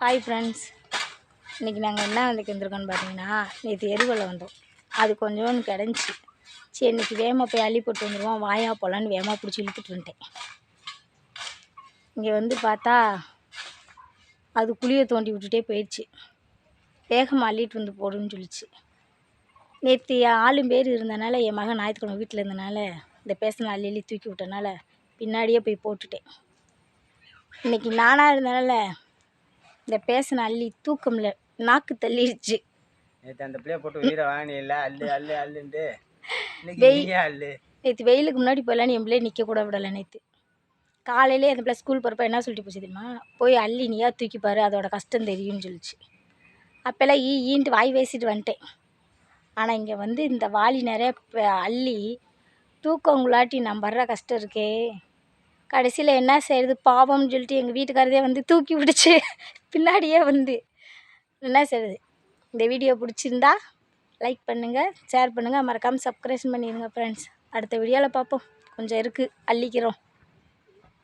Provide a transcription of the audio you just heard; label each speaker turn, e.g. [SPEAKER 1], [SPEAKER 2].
[SPEAKER 1] Hi friends, இன்றைக்கி நாங்கள் என்ன வேலைக்கு வந்திருக்கோன்னு பார்த்தீங்கன்னா, நேற்று எருவில் வந்தோம். அது கொஞ்சோன்னு கிடந்துச்சி. சரி இன்றைக்கி வேகமாக போய் அள்ளி போட்டு வந்துடுவோம், வாயா போகலான்னு வேகமாக பிடிச்சி இழுத்துட்டு வந்துட்டேன். இங்கே வந்து பார்த்தா அது குழியை தோண்டி விட்டுட்டே போயிடுச்சு. வேகமாக அள்ளிட்டு வந்து போடுன்னு சொல்லிச்சு. நேற்று ஆளும் பேர் இருந்தனால, என் மகன் ஞாயிற்றுக்கிழமை வீட்டில் இருந்தனால இந்த பேசனை அள்ளி தூக்கி விட்டனால பின்னாடியே போய் போட்டுட்டேன். இன்றைக்கி நானாக இருந்தனால இந்த பேசனை அள்ளி தூக்கம்ல நாக்கு தள்ளிடுச்சு.
[SPEAKER 2] நேற்று அந்த பிள்ளைய போட்டு உயிரை வாங்கினே இல்லை அள்ளு அள்ளு அள்ளுன்ட்டு அள்ளு.
[SPEAKER 1] நேற்று வெயிலுக்கு முன்னாடி போயிடலான்னு என் பிள்ளைய நிற்க கூட விடலை. நேற்று காலையிலே அந்த பிள்ளை ஸ்கூல் போகிறப்ப என்ன சொல்லிட்டு போச்சு தெரியுமா, போய் அள்ளி நீயா தூக்கிப்பாரு, அதோட கஷ்டம் தெரியும்னு சொல்லிச்சு. அப்போல்லாம் ஈன்ட்டு வாய் பேசிட்டு வந்துட்டேன். ஆனால் இங்கே வந்து இந்த வாளி நிறைய அள்ளி தூக்கங்குள்ளாட்டி நான் படுற கஷ்டம் இருக்கே, கடைசியில் என்ன செய்கிறது பாவம்னு சொல்லிட்டு எங்கள் வீட்டுக்காரதே வந்து தூக்கி விடுச்சு பின்னாடியே வந்து. என்ன செய்கிறது? இந்த வீடியோ பிடிச்சிருந்தா லைக் பண்ணுங்கள், ஷேர் பண்ணுங்கள், மறக்காமல் சப்ஸ்கிரைப் பண்ணிடுங்க ஃப்ரெண்ட்ஸ். அடுத்த வீடியோவில் பார்ப்போம். கொஞ்சம் இருக்குது, அள்ளிக்கிறோம்.